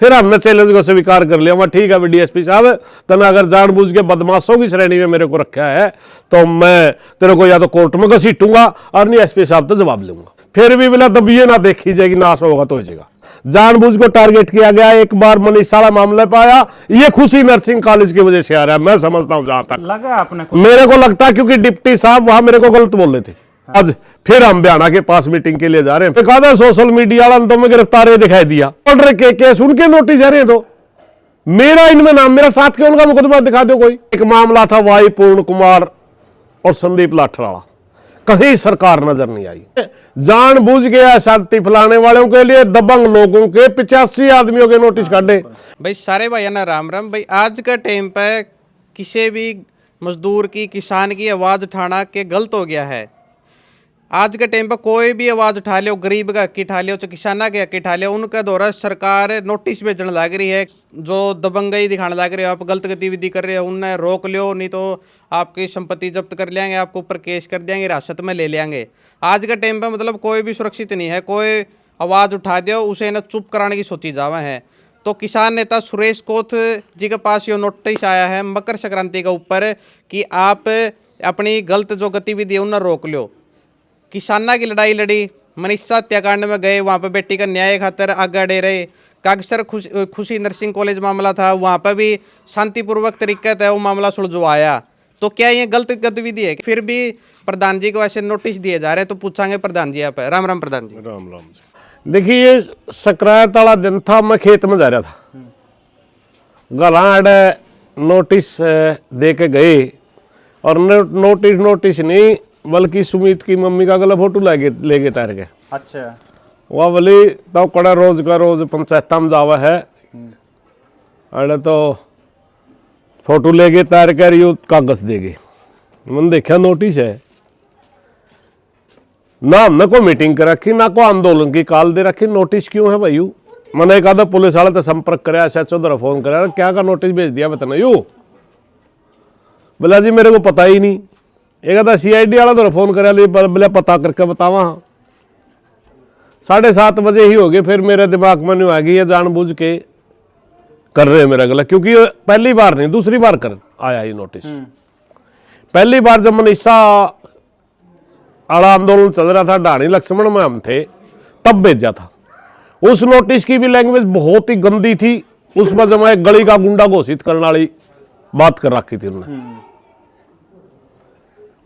फिर हमने चैलेंज को स्वीकार कर लिया, वहाँ ठीक है डीएसपी साहब, तने अगर जानबूझ के बदमाशों की श्रेणी में मेरे को रखा है तो मैं तेरे को या तो कोर्ट में घसीटूंगा और नहीं एसपी साहब तो जवाब लूंगा। फिर भी बोला तब ये ना देखी जाएगी, नाश होगा तो हो जाएगा। जानबूझ को टारगेट किया गया। एक बार मनीषा मामला पाया, ये खुशी नर्सिंग कॉलेज की वजह से आ रहा है, मैं समझता हूं। जहां तक लगा आपने मेरे को लगता है क्योंकि डिप्टी साहब वहां मेरे को गलत बोल रहे थे। आज फिर हम बयाना के पास मीटिंग के लिए जा रहे हैं। कहा सोशल मीडिया वाला तो में गिरफ्तार दिखाई दिया, ऑर्डर के केस उनके नोटिस आ रहे हैं, तो मेरा इनमें नाम, मेरा साथ के उनका मुकदमा दिखा दो कोई। एक मामला था वाई पूर्ण कुमार और संदीप लाठराला, कहीं सरकार नजर नहीं आई। जानबूझ के शांति फैलाने वालों के लिए दबंग लोगों के 85 आदमियों के नोटिस काटे। भाई सारे भाइयों ना राम राम। भाई आज का टाइम पे किसी भी मजदूर की, किसान की आवाज़ उठाना के गलत हो गया है। आज के टाइम पे कोई भी आवाज़ उठा लो, गरीब का हक उठा लो, चाहे किसाना के हक उठा लो, उनका द्वारा सरकार नोटिस भेजने लग रही है। जो दबंगई दिखाने लग रहे हो, आप गलत गतिविधि कर रहे हो, उन्हें रोक लो, नहीं तो आपकी संपत्ति जब्त कर लेंगे, आपको ऊपर केस कर देंगे, हिरासत में ले लेंगे। आज के टाइम पे मतलब कोई भी सुरक्षित नहीं है। कोई आवाज़ उठा दो, उसे ना चुप कराने की सोची जावा है। तो किसान नेता सुरेश कोथ जी के पास ये नोटिस आया है मकर संक्रांति के ऊपर कि आप अपनी गलत जो गतिविधि है उन्हें रोक लो। किसाना की लड़ाई लड़ी, मनीषा हत्याकांड में गए, वहाँ पे बेटी का न्याय खातर आगे अड़े रहे। कागसर खुशी नर्सिंग कॉलेज मामला था, वहाँ पर भी शांतिपूर्वक तरीके से वो मामला सुलझवाया। तो क्या ये गलत गतिविधि है? फिर भी प्रधान जी को ऐसे नोटिस दिए जा रहे हैं। तो पूछांगे प्रधान जी आप। राम राम प्रधान जी। राम राम जी। देखिए ये संक्रांत वाला दिन था, मैं खेत में जा रहा था, गलाड नोटिस दे के गए और नोटिस नहीं बल्कि सुमित की मम्मी का गला फोटो ले गए तैर के। अच्छा, वह बोली तो कड़ा रोज का रोज पंचायत में जावा है, अरे तो फोटो ले गए तैर कर यू कागज दे गए। मैंने देखा नोटिस है ना, हमने को मीटिंग कर रखी ना को आंदोलन की काल दे रखी, नोटिस क्यों है भाई? मैंने एक आधा पुलिस वाले तो संपर्क कराया, SHO द्वारा फोन कराया, क्या का नोटिस भेज दिया बताना यू? बोला जी मेरे को पता ही नहीं। एक आधा CID वाला द्वारा फोन कराया, बोले पता करके बतावा। 7:30 बजे ही हो गए। फिर मेरे दिमाग में नहीं आ गई ये जानबूझ के कर रहे मेरा गला, क्योंकि पहली बार नहीं दूसरी बार कर आया ये नोटिस। पहली बार जब मनीषा आड़ा आंदोलन चल रहा था, ढाणी लक्ष्मण में हम थे, तब भेजा था। उस नोटिस की भी लैंग्वेज बहुत ही गंदी थी। उसमें जब मैं गली का गुंडा घोषित करने वाली बात कर रखी थी उन्होंने।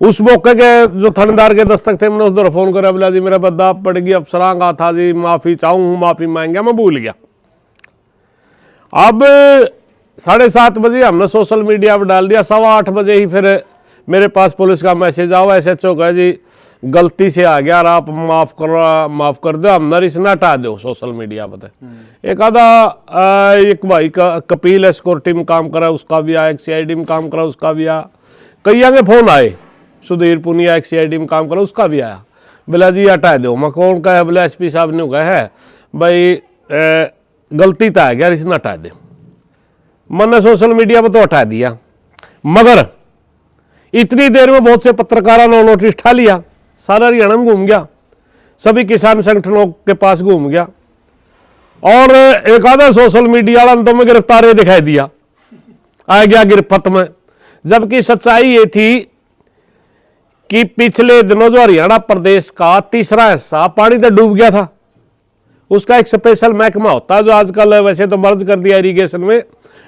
उस मौके के जो थानेदार के दस्तक थे, मैंने उस दौरान फोन कर बोला जी मेरा बद्दा पड़ गई, अफसरां का था जी, माफी चाहूँ, माफी मांग, मैं भूल गया। अब 7:30 बजे हमने सोशल मीडिया पर डाल दिया। 8:15 बजे ही फिर मेरे पास पुलिस का मैसेज आवा, SHO कहे जी गलती से आ गया, आप माफ कर दो, हम नरिश ना हटा दो सोशल मीडिया पर। एक आधा एक भाई का कपिल सिक्योरिटी में काम करा उसका भी आया, एक CID में काम करा उसका भी आया, कई आगे फोन आए। सुधीर पुनिया एक CID में काम करा उसका भी आया, बोला जी हटा दो। मैं कौन का है? बोले SP साहब ने कहा है भाई गलती तो आ गया, इसे ना हटा दे। मैंने सोशल मीडिया पर तो हटा दिया, मगर इतनी देर में बहुत से पत्रकारों ने नोटिस उठा लिया, सारा हरियाणा में घूम गया, सभी किसान संगठनों के पास घूम गया, और एक आधा सोशल मीडिया वाला तो में गिरफ्तार दिखाई दिया, आ गया गिरफ्त में। जबकि सच्चाई ये थी कि पिछले दिनों जो हरियाणा प्रदेश का तीसरा हिस्सा पानी तो डूब गया था, उसका एक स्पेशल महकमा होता है जो आजकल वैसे तो मर्ज कर दिया इरिगेशन में,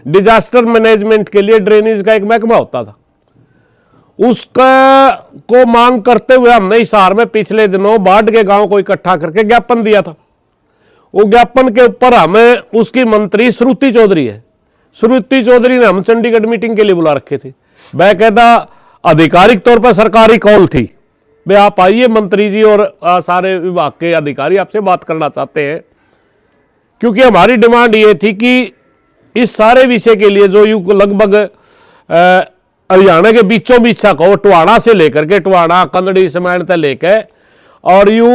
डिजास्टर मैनेजमेंट के लिए ड्रेनेज का एक महकमा होता था। उसका को मांग करते हुए हमने हिसार में पिछले दिनों बाढ़ के गांव को इकट्ठा करके ज्ञापन दिया था। वो ज्ञापन के ऊपर हमें उसकी मंत्री श्रुति चौधरी है, श्रुति चौधरी ने हम चंडीगढ़ मीटिंग के लिए बुला रखे थे। बाकायदा आधिकारिक तौर पर सरकारी कॉल थी, भाई आप आइए मंत्री जी और सारे विभाग के अधिकारी आपसे बात करना चाहते हैं, क्योंकि हमारी डिमांड ये थी कि इस सारे विषय के लिए जो यू लगभग हरियाणा के बीचों बीच कहो, टवाणा से लेकर के टवाणा कंदड़ी समान तक लेकर, और यू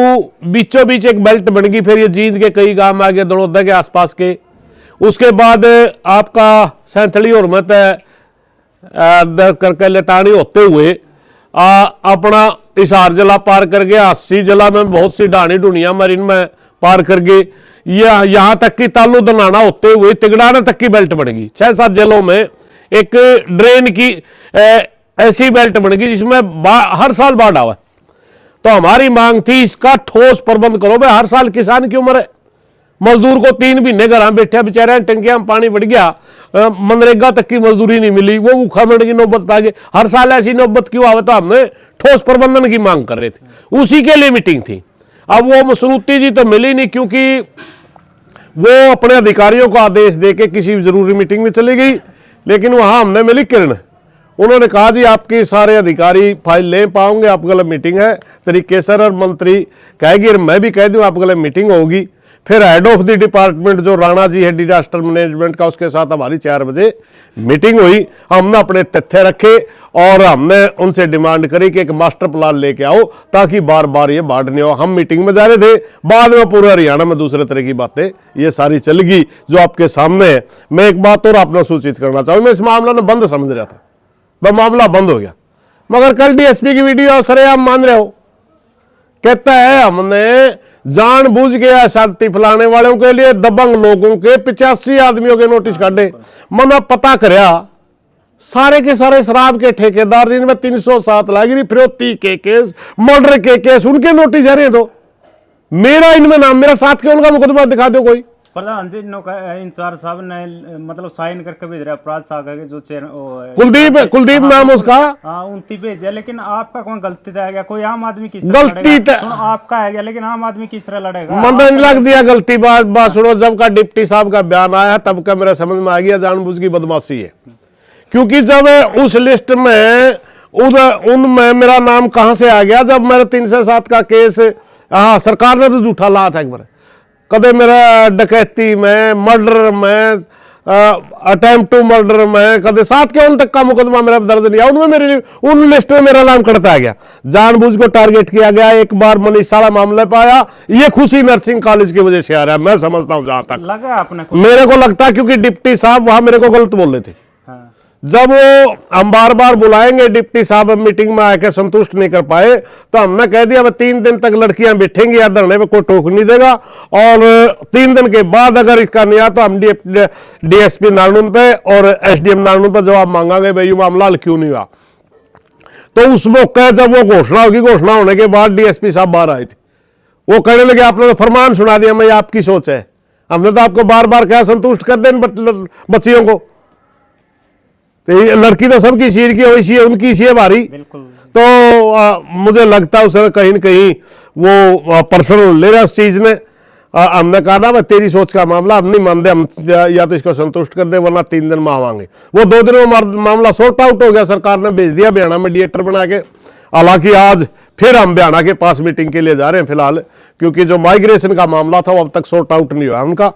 बीचों बीच एक बेल्ट बन गई। फिर ये जींद के कई गांव आ गए, दड़ौदा के आसपास के, उसके बाद आपका सैंथली और मत करके लतानी होते हुए अपना हिसार जिला पार करके 80 जिला में बहुत सी ढाणी ढूंढिया मरीन में पार करके यहां तक कि तालू दनाना होते हुए तिगड़ाना तक की बेल्ट बनेगी। 6-7 जिलों में एक ड्रेन की ऐसी बेल्ट बनेगी जिसमें हर साल बाढ़ आवा। तो हमारी मांग थी इसका ठोस प्रबंध करो। भाई हर साल किसान की उम्र है, मजदूर को 3 महीने घर बैठे बेचारे, टंकियां में पानी बढ़ गया, मनरेगा तक की मजदूरी नहीं मिली, वो भूखा मरने की नौबत पा गई। हर साल ऐसी नौबत क्यों आवे? तो हमने ठोस प्रबंधन की मांग कर रहे थे, उसी के लिए मीटिंग थी। अब वो मसरूती जी तो मिली नहीं, क्योंकि वो अपने अधिकारियों को आदेश देके किसी जरूरी मीटिंग में चली गई। लेकिन वहां हमने मिली किरण, उन्होंने कहा जी आपके सारे अधिकारी फाइल ले पाओगे, आप गलत मीटिंग है तरीके सर, और मंत्री कहेगी और मैं भी कह दूं आप गलत मीटिंग होगी। फिर हेड ऑफ द डिपार्टमेंट जो राणा जी है डिजास्टर मैनेजमेंट का, उसके साथ हमारी 4 बजे मीटिंग हुई। हमने अपने तथ्य रखे और हमने उनसे डिमांड करी कि एक मास्टर प्लान लेके आओ ताकि बार बार ये बाढ़ नहीं हो। हम मीटिंग में जा रहे थे, बाद में पूरे हरियाणा में दूसरे तरह की बातें ये सारी चलेगी जो आपके सामने है। मैं एक बात और आपने सूचित करना चाहूँ, मैं इस मामला ने बंद समझ रहा था, वह मामला बंद हो गया, मगर कल डीएसपी की वीडियो सरेआम मान रहे हो, कहता है हमने जानबूझ के शांति फैलाने वालों के लिए दबंग लोगों के 85 आदमियों के नोटिस काटे। मना पता करया सारे के सारे शराब के ठेकेदार जिनमें 307 लागिरी फिरौती के केस, मर्डर के केस, उनके नोटिस आ रहे हैं। तो मेरा इनमें नाम, मेरा साथ के उनका मुकदमा दिखा दो कोई। प्रधान जी इंचार्ज साहब ने मतलब साइन करके भेज रहे अपराध शाखा के जो चेयर कुलदीप नाम उसका, हाँ 29 भेजे। लेकिन आपका कौन गलती है गया? कोई आम आदमी किस तरह गलती आपका है गया, लेकिन आम आदमी किस तरह लड़ेगा? मन लग दिया गलती। बात सुनो, जब का डिप्टी साहब का बयान आया तब का मेरा समझ में आ गया जानबूझ की बदमाशी है। क्योंकि जब उस लिस्ट में उनमें मेरा नाम कहां से आ गया? जब मेरा 307 का केस, हाँ सरकार ने तो झूठा लाया था एक बार, कदे मेरा डकैती में, मर्डर में, अटेम्प्ट टू मर्डर में, कदे 7 के उन तक का मुकदमा मेरा दर्ज नहीं आया। उनमें मेरे उन लिस्ट में मेरा नाम कटता गया, जानबूझ को टारगेट किया गया। एक बार मनीषाला मामला पाया, ये खुशी नर्सिंग कॉलेज की वजह से आ रहा है, मैं समझता हूं। जहां तक लगा आपने मेरे को लगता है, क्योंकि डिप्टी साहब वहां मेरे को गलत बोल रहे थे। जब वो हम बार बार बुलाएंगे, डिप्टी साहब मीटिंग में आके संतुष्ट नहीं कर पाए, तो हमने कह दिया 3 दिन तक लड़कियां बैठेंगी या धरने में कोई टोक नहीं देगा, और 3 दिन के बाद अगर इसका नहीं आया तो हम डीएसपी नारनून पे और एसडीएम नारनून पे जवाब मांगांगे भाई ये मामला हल क्यों नहीं हुआ। तो उस मौके जब वो घोषणा होगी, घोषणा होने के बाद डीएसपी साहब बाहर आए थे, वो कहने लगे आपने तो फरमान सुना दिया, मैं आपकी सोच है, हमने तो आपको बार बार क्या संतुष्ट कर दें बच्चियों को। तो लड़की तो सबकी शीर की वैसी है, उनकी सी है भारी। तो मुझे लगता है उसे कहीं न कहीं वो पर्सनल ले रहा उस चीज ने। हमने कहा ना तेरी सोच का मामला हम नहीं मानते, हम या तो इसको संतुष्ट कर दे वरना 3 दिन में आवांगे। वो 2 दिन में मामला सॉर्ट आउट हो गया, सरकार ने भेज दिया बयाना मीडिएटर बना के। हालांकि आज फिर हम बयाना के पास मीटिंग के लिए जा रहे हैं फिलहाल, क्योंकि जो माइग्रेशन का मामला था वो अब तक सॉर्ट आउट नहीं हुआ, उनका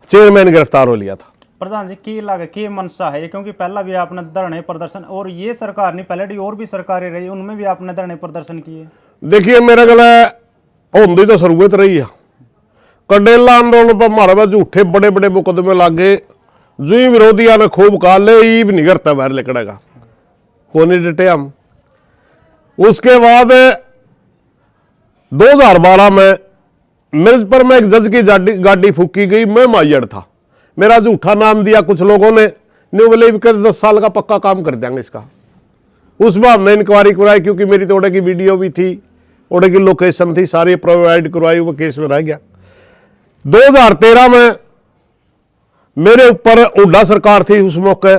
चेयरमैन गिरफ्तार हो लिया था। प्रधान जी की लगे की मनसा है? क्योंकि पहला भी आपने धरने प्रदर्शन, और ये सरकार नहीं पहले और भी सरकारें रही, उनमें भी आपने धरने प्रदर्शन किए। देखिए मेरा गला होंदी तो शुरुआत रही है, कडेला आंदोलन पर हमारे झूठे बड़े बड़े मुकदमे लागे, जो विरोधिया ने खूब कहा ले ई भी नहीं करता बाहर लिकड़ेगा, को नहीं डटे हम। उसके बाद 2012 में मेरे पर मैं एक जज की गाड़ी फूकी गई, मैं माइयड़ था, मेरा झूठा नाम दिया कुछ लोगों ने, न्यू बिलीव कर 10 साल का पक्का काम कर देंगे इसका। उसमें हमने इंक्वायरी करवाई, क्योंकि मेरी तो ओडे की वीडियो भी थी, ओडे की लोकेशन थी, सारी प्रोवाइड करवाई, वो केस में रह गया। 2013 में मेरे ऊपर हुड्डा सरकार थी उस मौके,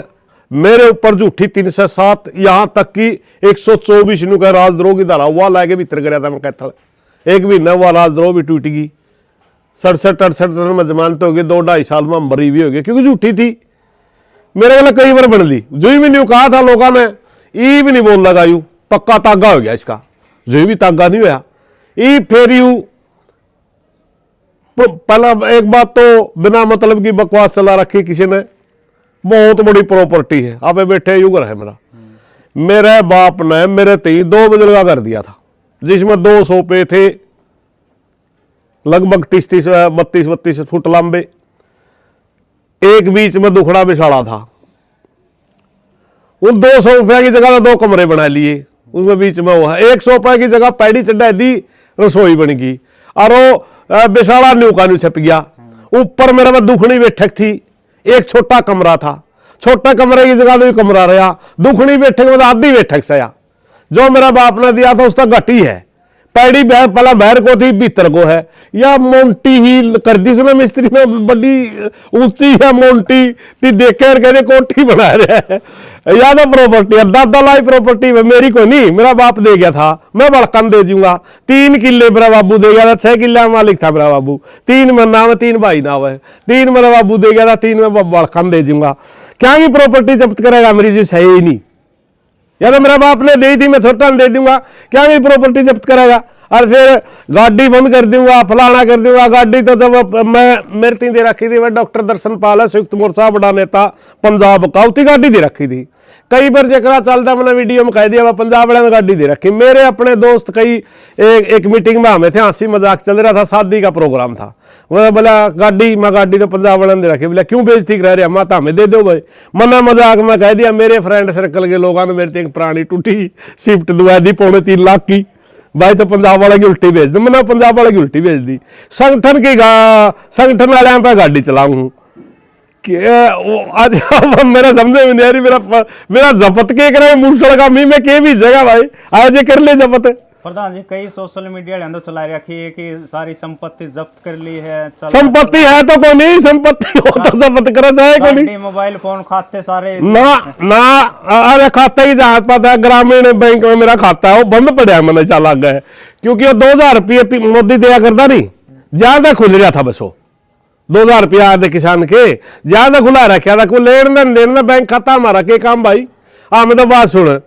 मेरे ऊपर झूठी 307, यहां तक कि 124 नु का राजद्रोह की धारा हुआ लाके भीतर गया था मैं कैथल, एक महीना हुआ राजद्रोह भी टूट गई। 67-68 दिन में जमानत हो गई, 2-2.5 साल में हम बरी भी हो गए, क्योंकि झूठी थी। मेरे वाला कई बार बन ली, जो भी नहीं कहा था लोगों ने, ई भी नहीं बोल लगा यू पक्का तागा हो गया इसका, जो भी तागा नहीं होया ई फिर यू। पहला एक बात तो बिना मतलब की बकवास चला रखी किसी ने, बहुत बड़ी प्रॉपर्टी है, आप बैठे यू घर है मेरा, मेरे बाप ने मेरे 2 मंजिल का कर दिया था, जिसमें 2 सोफे थे लगभग 32 फुट लंबे, एक बीच में दुखड़ा बिछाड़ा था। उन 2 सोफे की जगह 2 कमरे बना लिए, उसमें बीच में वो है, 1 सोफे की जगह पैड़ी चढ़ा दी, रसोई बन गई, और वो बिछाड़ा न्यू का न्यू छप गया। ऊपर मेरे पास दुखनी बैठक थी, एक छोटा कमरा था, छोटा कमरे की जगह तो कमरा रहा, दुखनी बैठक में आधी बैठक सया। जो मेरा बाप ने दिया था उसका घटी है, पैड़ी पहला बहर को थी भीतर को है, या मोन्टी ही कर दी इसमें मिस्त्री में बड़ी ऊंची है मोन्टी ती देखे कहते कोठी बना रहे है। या तो प्रॉपर्टी है, दादा लाई प्रॉपर्टी में मेरी को नहीं, मेरा बाप दे गया था, मैं बड़कन दे दूंगा। 3 किले मेरा बाबू दे गया था, 6 किले मालिक था मेरा बाबू, 3 में नाम है, 3 भाई नाम है, 3 मेरा बाबू दे गया था, 3 में बड़कन दे दूंगा। क्या की प्रॉपर्टी जब्त करेगा मेरी, जो सही ही नहीं। या तो मेरा बाप ने दी थी, मैं छोटा दे दूंगा, क्या की प्रॉपर्टी जब्त करेगा। और फिर गाड़ी बंद कर दूंगा, फलाना कर दूंगा। गाड़ी तो जब मैं मेरे तीन दे रखी थी, मैं डॉक्टर दर्शन पाल है, संयुक्त मोर्चा बड़ा नेता पंजाब का, उतनी गाड़ी दे रखी थी। कई बार जरा चलता मैंने वीडियो में कह दिया, मैं पंजाब वाले ने गाड़ी दे रखी। मेरे अपने दोस्त कई एक मीटिंग में हमें थे, हंसी मजाक चल रहा था, शादी का प्रोग्राम था। मैं बोला गाड़ी, मैं गाड़ी तो पंजाब वाले ने दे रखी। बोला क्यों बेइज्जती करा रहे, माता हमें दे दो भाई। मना मजाक में कह दिया, मेरे फ्रेंड सर्कल के लोगों ने मेरे एक पुरानी टूटी शिफ्ट दुआ दी 3.25 लाख की, भाई तो पंजाब वाले की उल्टी भेज दो। मैंने पंजाब वाले की उल्टी भेज दी। संगठन वाले पे गाड़ी चलाऊं आज मेरा समझे में नहीं आ रही। मेरा जपत के करे मूसल का मी में के भी जगह भाई आज ये कर ले जपत। प्रधान जी कई सोशल मीडिया अंदर चला रखी है कि सारी संपत्ति जब्त कर ली है। संपत्ति है तो कोई नहीं, संपत्ति हो तो जब्त करा जाए कोई नहीं। मोबाइल फोन खाते सारे ना अरे खाता ही जहां पाता है, ग्रामीण बैंक में मेरा खाता है वो बंद पड़ा है, मैंने चला गया है क्योंकि वो 2000 रुपये मोदी दिया करता नहीं, ज्यादा खुल रहा था बस वो 2000 रुपया आधे किसान के ज्यादा खुला रखा था। कोई लेन देन देना बैंक खाता हमारा के काम भाई। हाँ मैं तो बात सुन,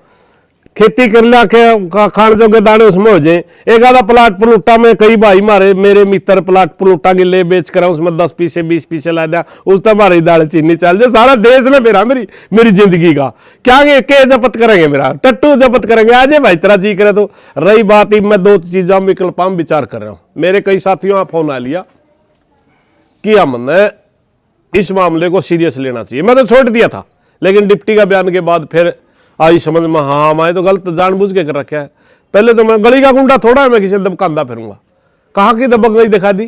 खेती कर लिया के खान जोगे दाने उसमें हो जाए। एक आधा प्लाट प्लूटा में कई भाई मारे मेरे मित्र प्लाट प्लूटा के ले बेच कर उसमें 10 पैसे 20 पैसे ला दिया, उस तो हमारी दाल चीनी चल जाए। सारा देश ने मेरा मेरी जिंदगी का क्या के जब्त करेंगे, मेरा टट्टू जब्त करेंगे आज भाई तेरा जी करे तो। रही बात मैं 2 चीजों विकल्प विचार कर रहा हूं। मेरे कई साथियों ने फोन आ लिया कि हमने इस मामले को सीरियस लेना चाहिए, मैं तो छोड़ दिया था, लेकिन डिप्टी का बयान के बाद फिर आई समझ में, हाँ मैं तो गलत जानबूझ के कर रखा है। पहले तो मैं गली का गुंडा थोड़ा है, मैं किसी दबकांदा फिरूंगा, कहाँ की दबक गई दिखा दी।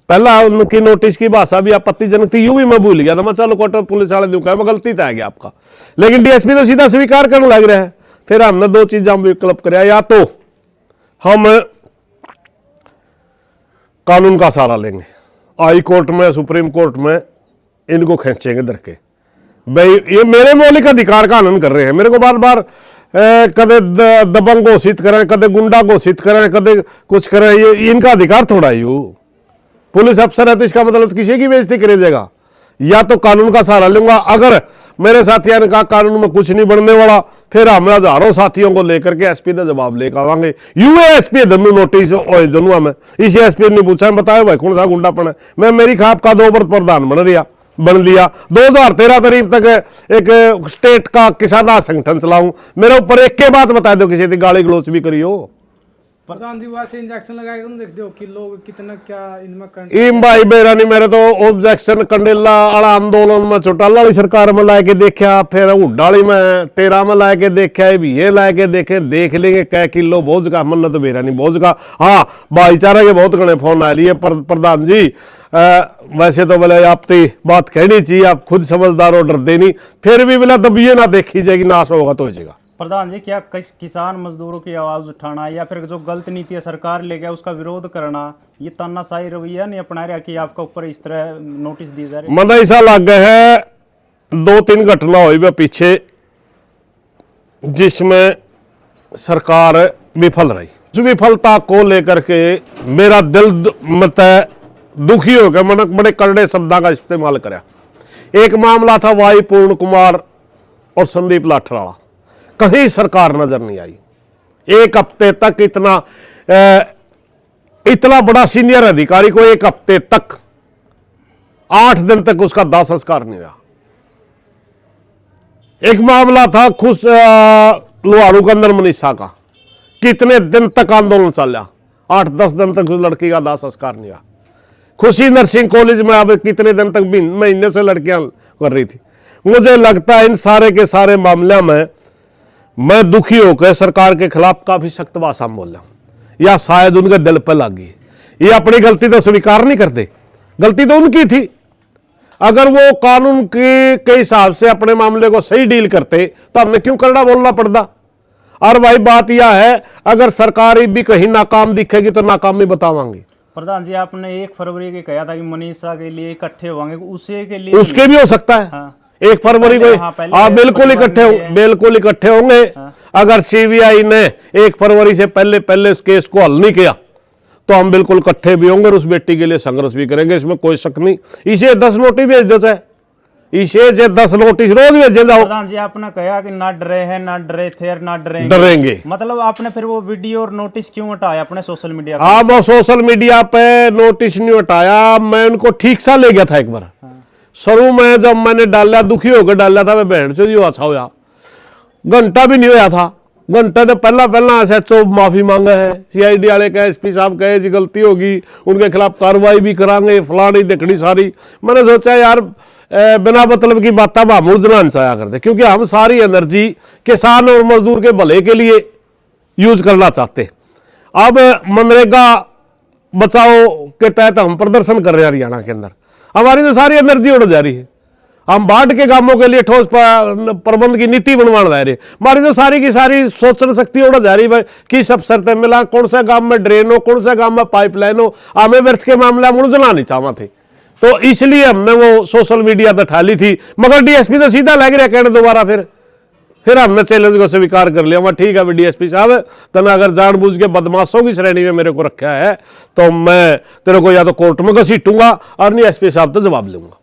पहला उनकी नोटिस की भाषा भी आपत्तिजनक थी, यूं भी मैं भूल गया था। मैं चलो कोर्ट पुलिस वाले दूंगा, मैं गलती तो आ गया आपका, लेकिन डीएसपी तो सीधा स्वीकार करने लग रहा है। फिर हमने 2 चीजें विकल्प कराया, या तो हम कानून का सहारा लेंगे, हाई कोर्ट में सुप्रीम कोर्ट में इनको खींचेंगे दर के, भाई ये मेरे मौलिक अधिकार का हनन कर रहे हैं। मेरे को बार बार कदे दबंग घोषित करें, कदे गुंडा घोषित करें, कदे कुछ करें, ये इनका अधिकार थोड़ा ही हो। पुलिस अफसर है तो इसका मतलब किसी की बेइज्जती करे जाएगा। या तो कानून का सहारा लूंगा, अगर मेरे साथियों ने कहा कानून में कुछ नहीं बनने वाला, फिर हम हजारों साथियों को लेकर के एसपी ने जवाब लेकर आवांगे। यूएसपी धनु नोटिस धनु में इस एसपी ने पूछा, बताया भाई कौन सा गुंडापन है। मैं मेरी खाप का 2 बार प्रधान बन लिया। 2013 तारीख तक एक स्टेट का किसान संगठन चलाऊं, मेरे ऊपर एक के बात बता दो किसी गाली गलोच भी करियो। प्रधान जी वहां से इंजेक्शन लगाए तुम देखते हो कि लोग कितना क्या इनमें इम भाई बेरा नहीं, मेरे तो ऑब्जेक्शन कंडेला आला आंदोलन में चौटाला वाली सरकार में लाके देखा, फिर उडाली में 13 में लाके देखा, ये लाके देखे, देख लेंगे कै किलो बोझ का, मन तो बेरा नहीं बोझ का। हाँ भाईचारा के बहुत घने फोन आ लिए प्रधान जी, वैसे तो बोले आपकी बात कहनी चाहिए, आप खुद समझदार हो, डरते नहीं, फिर भी बोला तब ये ना देखी जाएगी, नाश होगा तो हो जाएगा। प्रधान जी क्या किसान मजदूरों की आवाज उठाना या फिर जो गलत नीति सरकार ले गया उसका विरोध करना, ये तानाशाही रवैया नहीं अपना रहा कि आपका ऊपर इस तरह नोटिस दी जा रही? मन ऐसा लग गया है 2-3 घटना हुई पीछे जिसमें सरकार विफल रही। उस विफलता को लेकर के मेरा दिल मत दुखी हो गया, मैंने बड़े कड़े शब्दों का इस्तेमाल कराया। एक मामला था वाई पूर्ण कुमार और संदीप लाठराला, कहीं सरकार नजर नहीं आई। 1 हफ्ते तक इतना बड़ा सीनियर अधिकारी को 1 हफ्ते तक 8 दिन तक उसका दाह संस्कार नहीं हुआ। एक मामला था खुश लोहारू के अंदर मनीषा का, कितने दिन तक आंदोलन चला, 8-10 दिन तक उस लड़की का दाह संस्कार नहीं हुआ। खुशी नर्सिंग कॉलेज में अब कितने दिन तक महीने से लड़कियां कर रही थी। मुझे लगता है इन सारे के सारे मामले में मैं दुखी होकर सरकार के खिलाफ काफी सख्त भाषा में बोल रहा हूं, या शायद उनके दिल पर लग गई। ये अपनी गलती तो स्वीकार नहीं करते, गलती तो उनकी थी। अगर वो कानून के हिसाब से अपने मामले को सही डील करते तो हमें क्यों करड़ा बोलना पड़ता। और भाई बात यह है, अगर सरकार भी कहीं नाकाम दिखेगी तो नाकामी बतावांगे। प्रधान जी आपने 1 फरवरी के कहा था कि मनीषा के लिए इकट्ठे होंगे, उसे के लिए उसके भी हो सकता है। हाँ। 1 फरवरी को आप बिल्कुल इकट्ठे होंगे। अगर सीबीआई ने 1 फरवरी से पहले इस केस को हल नहीं किया तो हम बिल्कुल इकट्ठे भी होंगे और उस बेटी के लिए संघर्ष भी करेंगे, इसमें कोई शक नहीं। इसे 10 नोटिस भेज देता है, इसे 10 नोटिस रोज भेजे जाओ। प्रधान जी आपने कहा कि ना डरे हैं, ना डरे थे और ना डरेंगे। मतलब आपने फिर वो वीडियो और नोटिस क्यों हटाया अपने सोशल मीडिया पे? हाँ, वो सोशल मीडिया पे नोटिस नहीं हटाया, मैं उनको ठीक सा ले गया था एक बार। शुरू में जब मैंने डाला, दुखी होकर डाला था, मैं बहन से जो अच्छा होया, घंटा भी नहीं होया था, घंटे ने पहला एसएचओ माफी मांगा है, सीआईडी वाले कहे, एसपी साहब कहे जी गलती होगी, उनके खिलाफ कार्रवाई भी करांगे, फलानी देखड़ी सारी। मैंने सोचा यार बिना मतलब की बातें मामूल ना चाया करते, क्योंकि हम सारी एनर्जी किसान और मजदूर के भले के लिए यूज करना चाहते। अब मनरेगा बचाओ के तहत हम प्रदर्शन कर रहे हैं हरियाणा के अंदर, हमारी तो सारी एनर्जी उड़ जा रही है। हम बाढ़ के कामों के लिए ठोस प्रबंध की नीति बनवा रहे हैं, हमारी तो सारी की सारी सोचने शक्ति उड़ जा रही है कि सब शर्तें मिला, कौन सा गांव में ड्रेन हो, कौन सा गांव में पाइपलाइन हो। हमें व्यर्थ के मामला में उलझना नहीं चाहते थे, तो इसलिए हमने वो सोशल मीडिया पर ठाली थी। मगर डीएसपी तो सीधा लग रहा कहने दोबारा, फिर हमने चैलेंज को स्वीकार कर लिया। मैं ठीक है डीएसपी साहब, तना अगर जानबूझ के बदमाशों की श्रेणी में मेरे को रखा है तो मैं तेरे को या तो कोर्ट में घसीटूंगा और नहीं एसपी साहब तो जवाब लूंगा।